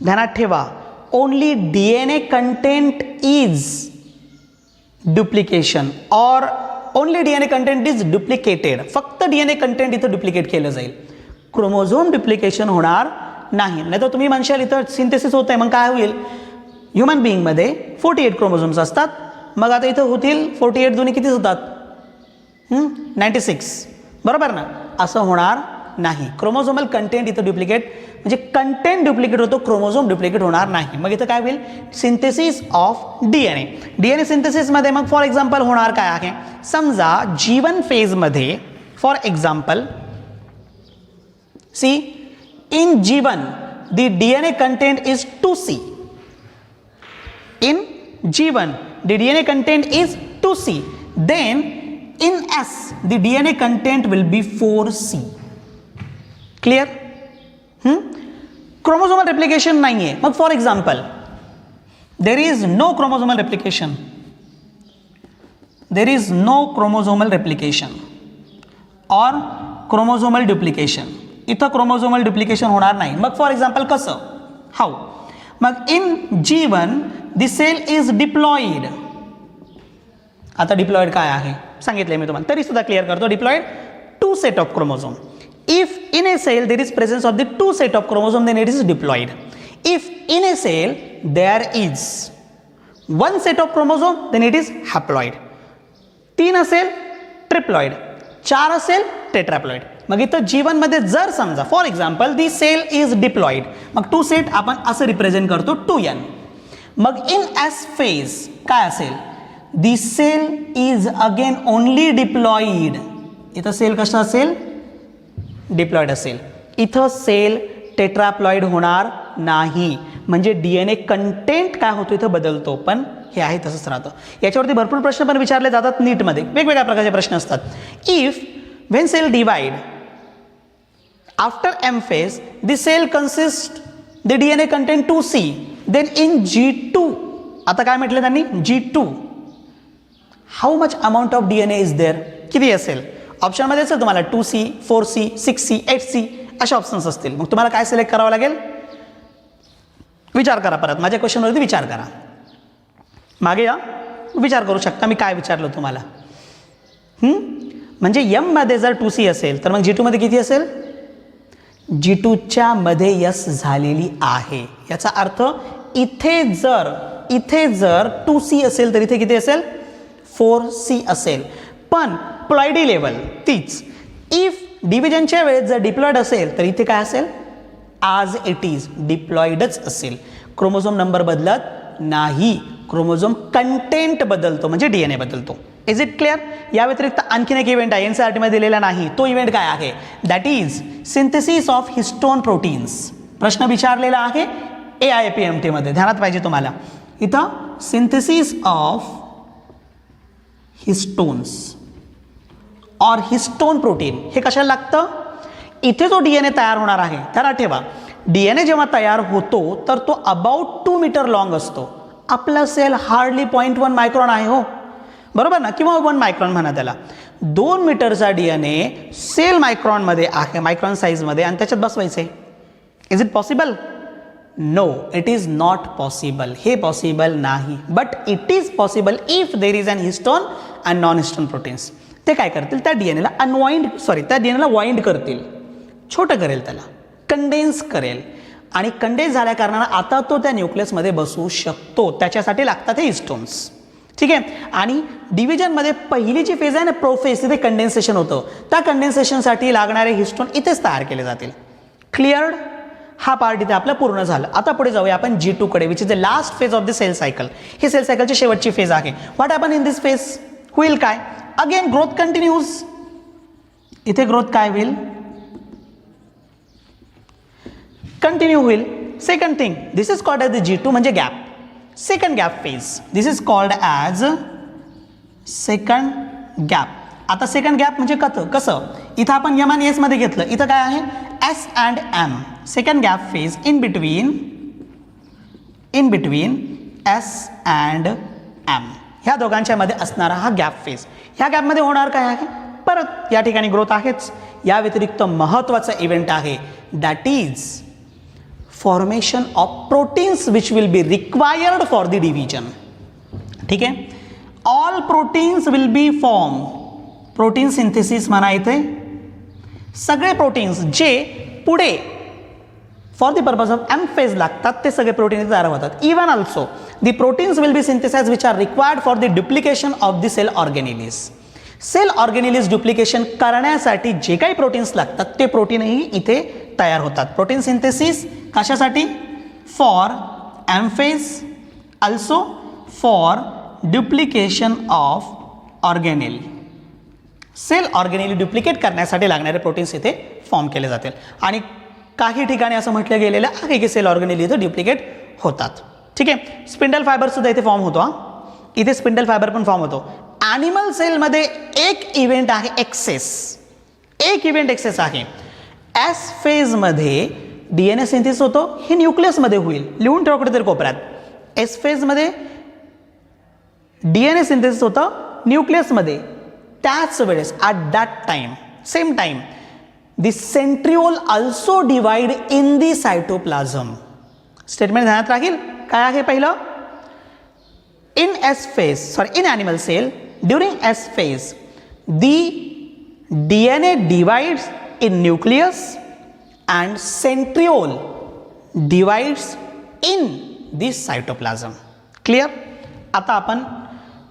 ध्यानात ठेवा, only DNA content is duplication और only DNA content is duplicated. फक्त DNA कंटेंट इथं डुप्लिकेट केलं जाईल, क्रोमोझोम डुप्लिकेशन होणार नाही. नाही तर तुम्ही म्हणशाल इथं सिंथेसिस होत आहे, मग काय होईल? ह्युमन बिईंगमध्ये 48 क्रोमोझोम्स असतात, मग आता इथं होतील 48 दोन्ही किती होतात? 96, बरोबर ना? असं होणार नाही. क्रोमोझोमल कंटेंट इथं डुप्लिकेट म्हणजे कंटेंट डुप्लिकेट होतो, क्रोमोझोम डुप्लिकेट होणार नाही. मग इथं काय होईल? Synthesis of DNA. DNA सिंथेसिसमध्ये मग फॉर एक्झाम्पल होणार काय आहे? समजा G1 फेजमध्ये for example see in G1 the DNA content is 2C. In G1 the DNA content is 2C. Then in S the DNA content will be 4C. Clear? Chromosomal replication नाही आहे. मग for example there is no chromosomal replication, there is no chromosomal replication और chromosomal duplication. इथं chromosomal duplication होणार नाही. मग for example कसं? How? मग in G1 the cell is diploid. आता डिप्लॉइड काय आहे सांगितले मी तुम्हाला, तरी सुद्धा क्लिअर करतो. Diploid 2 set of chromosome. If in a cell there is presence of the 2 set of chromosome, then it is diploid. If in a cell there is 1 set of chromosome, then it is haploid. 3 असेल triploid, 4 असेल tetraploid. मग इथं G1 मध्ये जर समजा for example the cell is diploid, मग 2 set आपण असं रिप्रेझेंट करतो 2n. मग इन S फेज काय असेल? The cell is again only diploid. इथं सेल कसं असेल? डिप्लॉइड असेल. इथं सेल टेट्राप्लॉइड होणार नाही. म्हणजे DNA कंटेंट काय होतो इथं बदलतो, पण हे आहे तसंच राहतं. याच्यावरती भरपूर प्रश्न पण विचारले जातात नीटमध्ये, वेगवेगळ्या प्रकारचे प्रश्न असतात. If when cell divide after M phase the cell consist the DNA content 2C, then in G2 आता काय म्हटलं त्यांनी? G2 how much amount of DNA is there? किती असेल? ऑप्शनमध्ये असेल तुम्हाला 2C, 4C, 6C, 8C अशा ऑप्शन्स असतील. मग तुम्हाला काय सिलेक्ट करावं लागेल? विचार करा, परत माझ्या क्वेश्चनवरती विचार करा. मागे या, विचार करू शकता मी काय विचारलं तुम्हाला. म्हणजे M मध्ये जर 2C असेल तर मग G2 मध्ये किती असेल? G2च्या मध्ये S झालेली आहे. याचा अर्थ इथे जर 2C असेल तर इथे किती असेल? 4C असेल. पण प्लॉइडी लेवल तीच. इफ डिव्हिजनच्या वेळेस जर डिप्लॉइड असेल तर इथे काय असेल? आज इट इज डिप्लॉइडच असेल. क्रोमोझोम नंबर बदलत नाही, क्रोमोझोम कंटेंट बदलतो म्हणजे DNA बदलतो. Is it clear? या व्यतिरिक्त आणखीन एक इव्हेंट आहे NCERT मध्ये दिलेला नाही. तो इव्हेंट काय आहे? That is synthesis of histone proteins. प्रश्न विचारलेला आहे AIPMT मध्ये, ध्यानात पाहिजे तुम्हाला. इथं सिंथेसिस ऑफ हिस्टोन्स और हिस्टोन प्रोटीन हे कशाला लागतं? इथे जो DNA तयार होणार आहे, ध्यानात ठेवा, DNA जेव्हा तयार होतो तर तो अबाउट 2 मीटर लॉंग असतो. आपला सेल हार्डली 0.1 मायक्रॉन आहे, हो बरोबर ना, किंवा 1 मायक्रॉन म्हणा त्याला. 2 मीटरचा DNA सेल मायक्रॉनमध्ये आहे, मायक्रॉन साईजमध्ये, आणि त्याच्यात बसवायचे. Is it possible? No, it is not possible. हे पॉसिबल नाही. But it is possible if there is an histone and non histone proteins. ते काय करतील? त्या DNAला त्या DNAला वाइंड करतील, छोटं करेल, त्याला कंडेन्स करेल, आणि कंडेन्स झाल्या कारणानं आता तो त्या न्यूक्लियसमध्ये बसू शकतो. त्याच्यासाठी लागतात हे हिस्टोन्स. ठीक आहे. आणि डिव्हिजनमध्ये पहिली जी फेज आहे ना, प्रोफेज, तिथे कंडेन्सेशन होतं. त्या कंडेन्सेशनसाठी लागणारे हिस्टोन इथेच तयार केले जातील. क्लिअर्ड? हा पार्ट इथे आपला पूर्ण झाला. आता पुढे जाऊया आपण G2 कडे, which is the last phase of the cell cycle. ही सेल सायकलची शेवटची फेज आहे. What happen in this phase? होईल काय? Again growth continues. इथे ग्रोथ काय होईल? कंटिन्यू होईल. Second thing, this is called as the G2 म्हणजे gap. Second gap phase, this is called as second gap. आता सेकंड गॅप म्हणजे कसं? इथं आपण M आणि S मध्ये घेतलं, इथं काय आहे? S and M. Second gap phase in in between S and M, ह्या दोघांच्या मध्ये असणारा हा गॅप फेज. ह्या गॅपमध्ये होणार काय आहे, परत या ठिकाणी ग्रोथ आहेच. या व्यतिरिक्त महत्त्वाचा इव्हेंट आहे, that is formation of proteins which will be required for the division. ठीक आहे, all proteins will be form. Protein synthesis म्हणा इथे सगळे प्रोटीन्स जे पुढे for the purpose of M phase लागतात ते सगळे प्रोटीन्स तयार होतात. Even also the proteins will be synthesize which are required for the duplication of the cell organelles. Cell organelles duplication करण्यासाठी जे काही प्रोटीन्स लागतात ते प्रोटीनही इथे तयार होतात. प्रोटीन सिंथेसिस कशासाठी, for M phase, also for duplication of organelle. Cell organelle duplicate करण्यासाठी लागणारे प्रोटीन्स इथे फॉर्म केले जातील. आणि काही ठिकाणी असं म्हटलं गेलेलं आहे की सेल ऑर्गेनेली इथे डुप्लिकेट होतात. ठीक आहे, स्पिंडल फायबर सुद्धा इथे फॉर्म होतो. इथे स्पिंडल फायबर पण फॉर्म होतो. ॲनिमल सेलमध्ये एक इव्हेंट आहे एक्सेस, एक इव्हेंट एक्सेस आहे. एस फेजमध्ये DNA सिंथेसिस होतो, हे न्यूक्लियसमध्ये होईल. लिहून ठेवा कुठेतरी कोपऱ्यात. एस फेजमध्ये DNA सिंथेसिस होतं न्यूक्लियसमध्ये. त्याच वेळेस at that time, same time, the centriole also divide in the cytoplasm. Statement ध्यानात राहील. काय आहे पहिलं, in S phase, sorry in animal cell during S phase the DNA divides in nucleus and centriole divides in the cytoplasm. Clear. आता आपण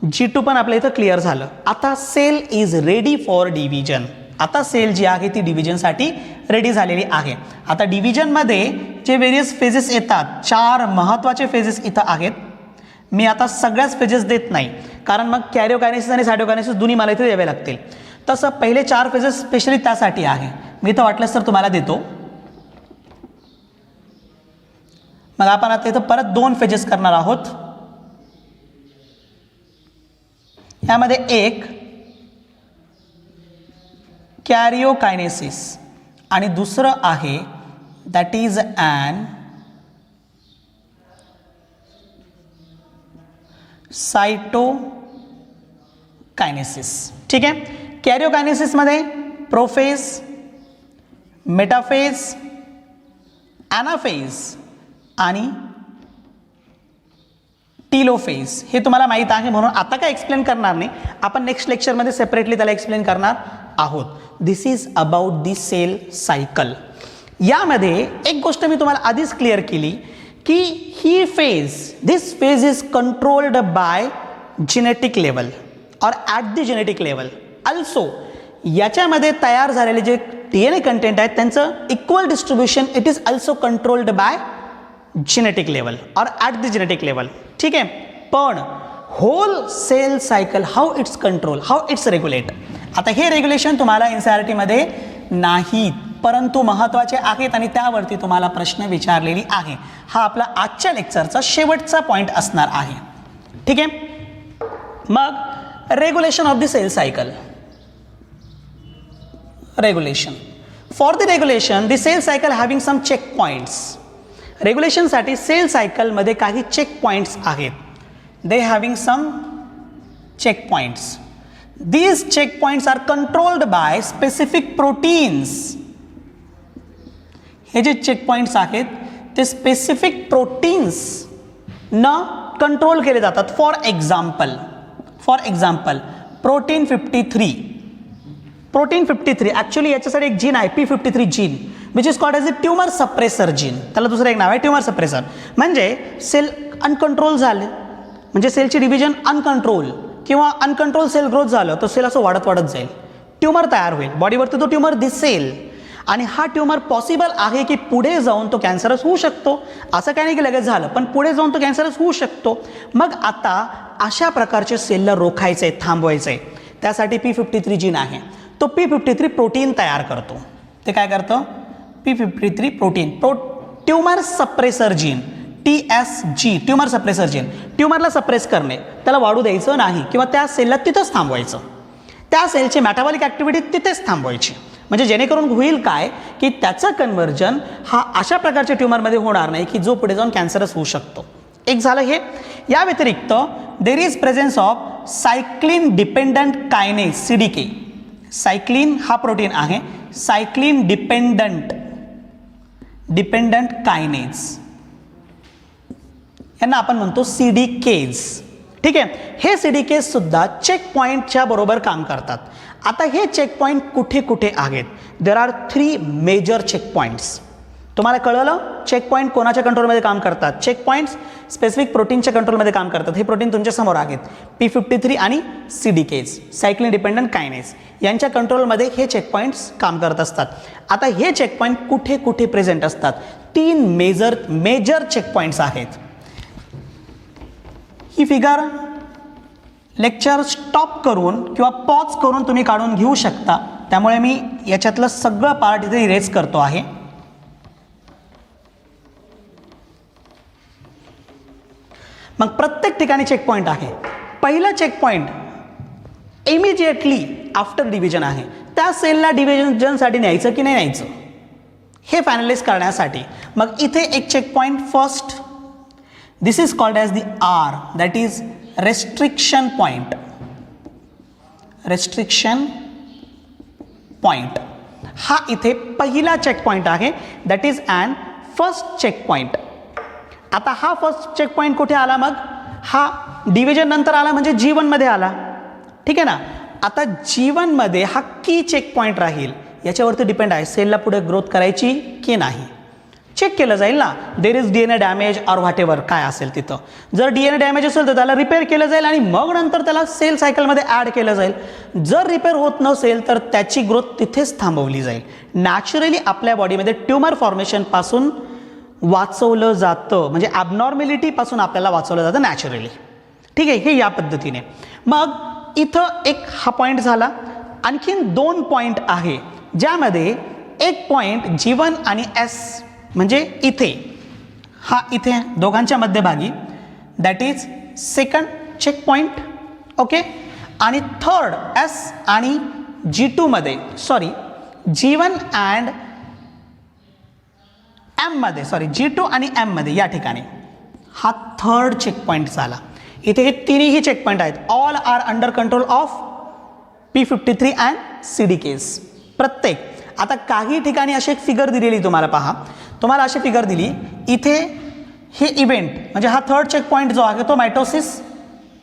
G2 पण आपल्या इथं क्लिअर झालं. आता cell is ready for division. आता सेल जी आहे ती डिव्हिजनसाठी रेडी झालेली आहे. आता डिव्हिजनमध्ये जे व्हेरियस फेजेस येतात, 4 महत्त्वाचे फेजेस इथं आहेत. मी आता सगळ्याच फेजेस देत नाही, कारण मग कॅरिओकायनेसिस आणि सायटोकायनेसिस दोन्ही मला इथे द्यावे लागतील. तसं पहिले 4 फेजेस स्पेशली त्यासाठी आहे. मी इथं वाटलंच तर तुम्हाला देतो. मग आपण आता इथं परत 2 फेजेस करणार आहोत. यामध्ये एक कॅरिओकायनेसिस आणि दुसरं आहे दॅट इज ॲन सायटोकायनेसिस. ठीक आहे, कॅरिओकायनेसिसमध्ये प्रोफेज, मेटाफेज, ॲनाफेज आणि टीलोफेज हे तुम्हाला माहीत आहे, म्हणून आता काय एक्सप्लेन करणार नाही. आपण नेक्स्ट लेक्चरमध्ये सेपरेटली त्याला एक्सप्लेन करणार आहोत. This is about the cell cycle. यामध्ये एक गोष्ट मी तुम्हाला आधीच क्लिअर केली की ही phase, this phase is controlled by genetic level और at the genetic level. Also याच्यामध्ये तयार झालेले जे DNA कंटेंट आहेत त्यांचं equal distribution it is also controlled by genetic level और ॲट द जेनेटिक लेवल. ठीक आहे, पण whole cell cycle how its control, how its regulate. आता हे रेग्युलेशन तुम्हाला NCERTमध्ये नाहीत, परंतु महत्त्वाचे आहेत आणि त्यावरती तुम्हाला प्रश्न विचारलेली आहे. हा आपला आजच्या लेक्चरचा शेवटचा पॉईंट असणार आहे. ठीक आहे, मग regulation of the cell cycle. Regulation, for the regulation the cell cycle having some check points. रेग्युलेशनसाठी सेल सायकलमध्ये काही चेक पॉईंट्स आहेत. They having some check points. These check points are controlled by specific proteins. हे जे check points आहेत ते specific proteins न control केले जातात. For example protein 53. Protein 53 actually याच्यासाठी एक जीन आहे P53 gene which is called as a tumour suppressor gene. त्याला दुसरं एक नाव आहे ट्युमर सप्रेसर. म्हणजे सेल अनकंट्रोल झाले, म्हणजे सेलची डिव्हिजन अनकंट्रोल किंवा अनकंट्रोल सेल ग्रोथ झालं तर सेल असं वाढत जाईल, ट्युमर तयार होईल, बॉडीवरती तो ट्युमर दिसेल आणि हा ट्युमर पॉसिबल आहे की पुढे जाऊन तो कॅन्सरस होऊ शकतो. असं काही नाही की लगेच झालं, पण पुढे जाऊन तो कॅन्सरस होऊ शकतो. मग आता अशा प्रकारचे सेलला रोखायचं आहे, थांबवायचं आहे, त्यासाठी P53 जीन आहे. तो P53 प्रोटीन तयार करतो. ते काय करतं? P53 protein, tumour suppressor gene, TSG, tumour suppressor gene. ट्युमरला सप्रेस करणे, त्याला वाढू द्यायचं नाही किंवा त्या सेलला तिथंच थांबवायचं, त्या सेलची मेटाबॉलिक ॲक्टिव्हिटी तिथेच थांबवायची. म्हणजे जेणेकरून होईल काय की त्याचं कन्व्हर्जन हा अशा प्रकारच्या ट्युमरमध्ये होणार नाही की जो पुढे जाऊन कॅन्सरस होऊ शकतो. एक झालं हे. या व्यतिरिक्त there is presence of cyclin dependent kinase CDK. Cyclin हा प्रोटीन आहे, सायक्लिन डिपेंडंट कायनेज, यांना आपण म्हणतो CDKs. ठीक आहे, हे CDKs सुद्धा चेक पॉईंटच्या बरोबर काम करतात. आता हे चेक पॉईंट कुठे कुठे आहेत? There are 3 major check points. तुम्हाला कळलं चेक पॉईंट कोणाच्या कंट्रोलमध्ये काम करतात? चेक पॉईंट्स स्पेसिफिक प्रोटीनच्या कंट्रोलमध्ये काम करतात. हे प्रोटीन तुमच्या समोर आहेत, P53 आणि CDKs, सायक्लिन डिपेंडंट कायनेज, यांच्या कंट्रोलमध्ये हे चेक पॉईंट्स काम करत असतात. आता हे चेक पॉईंट कुठे कुठे प्रेझेंट असतात? 3 मेजर चेक पॉईंट्स आहेत. ही फिगर लेक्चर स्टॉप करून किंवा पॉज करून तुम्ही काढून घेऊ शकता, त्यामुळे मी याच्यातलं सगळं पार्ट इथे इरेज करतो आहे. मग प्रत्येक ठिकाणी चेक पॉईंट आहे. पहिला check point immediately after division आहे. त्या सेलला डिव्हिजनसाठी न्यायचं की नाही न्यायचं हे फायनलाइज करण्यासाठी. मग इथे एक check point first, this is called as the R, that is restriction point. Restriction point हा इथे पहिला चेक पॉईंट आहे, that is an first check point. आता हा फर्स्ट चेक पॉईंट कुठे आला? मग हा डिव्हिजन नंतर आला, म्हणजे G1 मध्ये आला. ठीक आहे ना. आता G1 मध्ये हा की चेक पॉईंट राहील, याच्यावरती डिपेंड आहे सेलला पुढे ग्रोथ करायची की नाही. चेक केलं जाईल ना, there is DNA damage or what ever काय असेल तिथं. जर DNA डॅमेज असेल तर त्याला रिपेअर केलं जाईल आणि मग नंतर त्याला सेल सायकलमध्ये ॲड केलं जाईल. जर रिपेअर होत नसेल तर त्याची ग्रोथ तिथेच थांबवली जाईल. नॅचरली आपल्या बॉडीमध्ये ट्युमर फॉर्मेशनपासून वाचवलं जातं, म्हणजे ॲबनॉर्मॅलिटीपासून आपल्याला वाचवलं जातं नॅचरली. ठीक आहे, हे या पद्धतीने. मग इथं एक हा पॉईंट झाला. आणखीन 2 पॉईंट आहे, ज्यामध्ये एक पॉईंट G1 आणि S, म्हणजे इथे हा इथे दोघांच्या मध्यभागी, that is second check point. Okay. आणि थर्ड S आणि G2 मध्ये, सॉरी G1 अँड M मध्ये, सॉरी G2 आणि M मध्ये, या ठिकाणी हा थर्ड चेक पॉईंट झाला. इथे हे तिन्ही चेक पॉईंट आहेत. All are under control of P53 and CDKs प्रत्येक. आता काही ठिकाणी अशी एक फिगर दिलेली तुम्हाला पहा, तुम्हाला अशी फिगर दिली, इथे हे इव्हेंट म्हणजे हा थर्ड चेक पॉईंट जो आहे तो मायटोसिस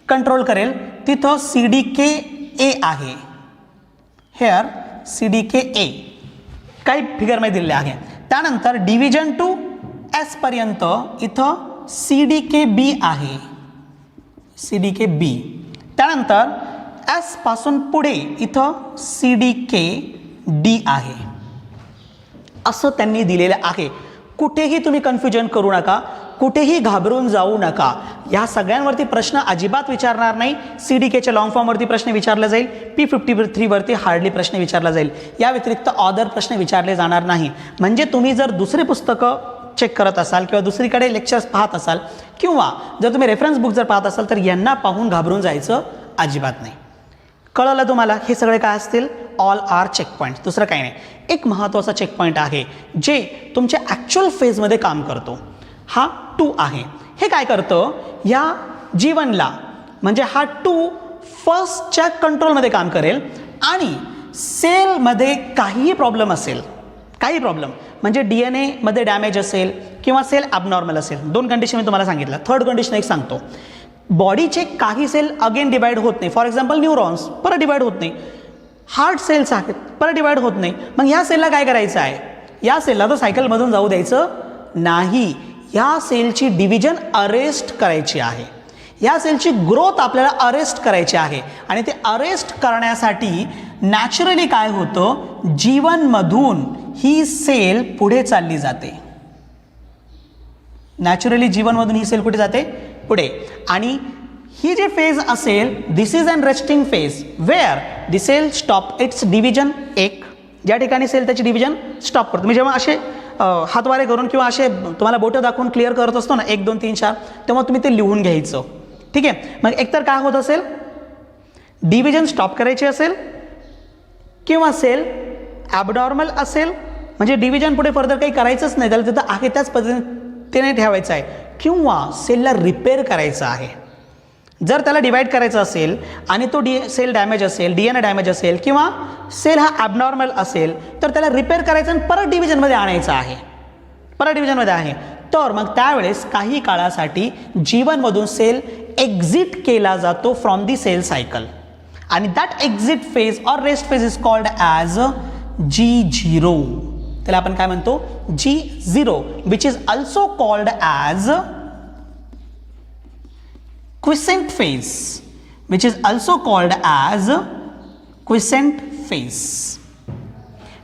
कंट्रोल करेल. तिथं CDKA आहे, हेअर CDKA काही फिगरमध्ये दिलेले आहे. त्यानंतर डिव्हिजन टू S पर्यंत इथं CDKB आहे, CDKB. त्यानंतर S पासून पुढे इथं CDKD आहे, असं त्यांनी दिलेलं आहे. कुठेही तुम्ही कन्फ्युजन करू नका, कुठेही घाबरून जाऊ नका. या सगळ्यांवरती प्रश्न अजिबात विचारणार नाही. CDKच्या लॉंग फॉर्मवरती प्रश्न विचारला जाईल, P53 वरती हार्डली प्रश्न विचारला जाईल. या व्यतिरिक्त ऑदर प्रश्न विचारले जाणार नाही. म्हणजे तुम्ही जर दुसरी पुस्तकं चेक करत असाल किंवा दुसरीकडे लेक्चर्स पाहत असाल किंवा जर तुम्ही रेफरन्स बुक जर पाहत असाल तर यांना पाहून घाबरून जायचं अजिबात नाही. कळलं तुम्हाला? हे सगळे काय असतील? ऑल आर चेक पॉईंट, दुसरं काही नाही. एक महत्त्वाचा चेक पॉईंट आहे जे तुमच्या ॲक्च्युअल फेजमध्ये काम करतो, हा 2 आहे. हे काय करतं? या G1ला म्हणजे हा 2 फर्स्टच्या कंट्रोलमध्ये काम करेल आणि सेलमध्ये काहीही प्रॉब्लेम असेल, काही प्रॉब्लेम म्हणजे DNA मध्ये डॅमेज असेल किंवा सेल ॲबनॉर्मल असेल, 2 कंडिशन मी तुम्हाला सांगितलं. थर्ड कंडिशन एक सांगतो, बॉडीचे काही सेल अगेन डिवाइड होत नाही. फॉर एक्झाम्पल न्यूरॉन्स परत डिवाइड होत नाही, हार्ट सेल्स आहेत परत डिवाइड होत नाही. मग ह्या सेलला काय करायचं आहे? या सेलला तर सायकलमधून जाऊ द्यायचं नाही. या सेलची डिव्हिजन अरेस्ट करायची आहे, या सेलची ग्रोथ आपल्याला अरेस्ट करायची आहे. आणि ते अरेस्ट करण्यासाठी नॅचरली काय होतं? G1 मधून ही सेल पुढे चालली जाते. नॅचरली G1 मधून ही सेल कुठे जाते? पुढे. आणि ही जी फेज असेल, this is an resting phase where the cell stop its division. एक ज्या ठिकाणी सेल त्याची डिव्हिजन स्टॉप करतो. मी जेव्हा असे हातवारे करून किंवा असे तुम्हाला बोटं दाखवून क्लिअर करत असतो ना 1 2 3 4, तेव्हा तुम्ही ते लिहून घ्यायचं. ठीक आहे. मग एकतर काय होत असेल? डिव्हिजन स्टॉप करायची असेल किंवा सेल ॲबनॉर्मल असेल, म्हणजे डिव्हिजन पुढे फर्दर काही करायचंच नाही, त्याला तिथं आहे त्याच पद्धतीने ठेवायचं आहे. किंवा सेलला रिपेअर करायचं आहे. जर त्याला डिवाईड करायचं असेल आणि तो सेल डॅमेज असेल, DNA डॅमेज असेल किंवा सेल हा ॲबनॉर्मल असेल तर त्याला रिपेअर करायचं आणि परत डिव्हिजनमध्ये आणायचं आहे, परत डिव्हिजनमध्ये आहे. तर मग त्यावेळेस काही काळासाठी G1मधून सेल एक्झिट केला जातो फ्रॉम दी सेल सायकल आणि that exit phase or rest phase is called as G0. त्याला आपण काय म्हणतो? G0, which is also called as quiescent phase, which is also called as quiescent phase.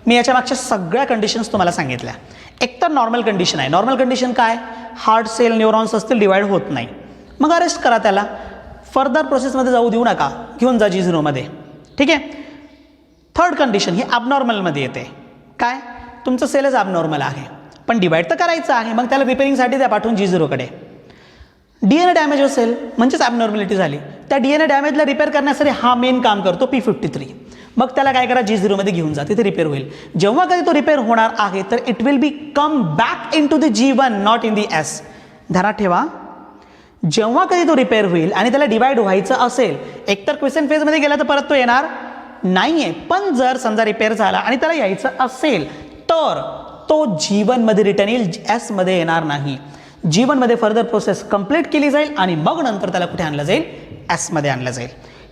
मी याच्या मागच्या सगळ्या कंडिशन्स तुम्हाला सांगितल्या. एक तर नॉर्मल कंडिशन आहे. नॉर्मल कंडिशन काय? हार्ट सेल न्यूरॉन्स असतील डिवाइड होत नाही, मग अरेस्ट करा त्याला, फर्दर प्रोसेसमध्ये जाऊ देऊ नका, घेऊन जा G0 मध्ये. ठीक आहे. थर्ड कंडिशन ही ॲबनॉर्मलमध्ये येते. काय? तुमचं सेलच ॲबनॉर्मल आहे पण डिवाइड तर करायचं आहे, मग त्याला रिपेअरिंगसाठी द्या पाठवून G0 कडे. DNA डॅमेज असेल म्हणजेच ॲबनॉर्मॅलिटी झाली, त्या DNA डॅमेजला रिपेअर करण्यासाठी हा मेन काम करतो P53. मग त्याला काय करा? G0 मध्ये घेऊन जा, तिथे रिपेअर होईल. जेव्हा कधी तो रिपेअर होणार आहे तर it will be come back in to the G1, not in the S. ध्यानात ठेवा, जेव्हा कधी तो रिपेअर होईल आणि त्याला डिवाइड व्हायचं असेल, एकतर क्विसेंट फेजमध्ये गेला तर परत तो येणार नाहीये, पण जर समजा रिपेअर झाला आणि त्याला यायचं असेल तर तो G1 मध्ये रिटर्न येईल, S मध्ये येणार नाही. G1 मध्ये फर्दर प्रोसेस कंप्लीट केली जाईल आणि मग नंतर त्याला कुठे आणलं जाईल? S मध्ये आणलं जाईल.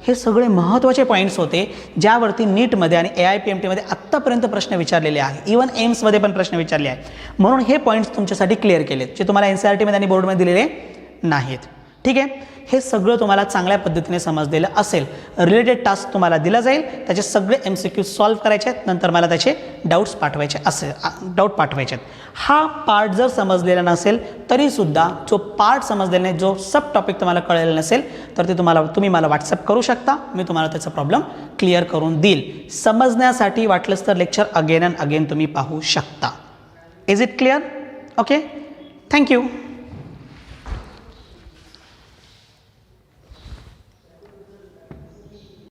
हे सगळे महत्त्वाचे पॉईंट्स होते ज्यावरती नीटमध्ये आणि AIPMT मध्ये आत्तापर्यंत प्रश्न विचारलेले आहे. इवन एम्समध्ये पण प्रश्न विचारले आहेत. म्हणून हे पॉईंट्स तुमच्यासाठी क्लिअर केलेत जे तुम्हाला NCERT मध्ये आणि बोर्डमध्ये दिलेले नाहीत. ठीक आहे. हे सगळं तुम्हाला चांगल्या पद्धतीने समजलेलं असेल. रिलेटेड टास्क तुम्हाला दिला जाईल, त्याचे सगळे MCQ सॉल्व्ह करायचे आहेत, नंतर मला त्याचे डाऊट्स पाठवायचे आहेत. हा पार्ट जर समजलेला नसेल तरीसुद्धा जो पार्ट समजलेला नाही, जो सब टॉपिक तुम्हाला कळलेला नसेल तर ते तुम्ही मला व्हॉट्सअप करू शकता. मी तुम्हाला त्याचा प्रॉब्लेम क्लिअर करून देईल. समजण्यासाठी वाटलंच तर लेक्चर अगेन अँड अगेन तुम्ही पाहू शकता. Is it clear? Okay, thank you.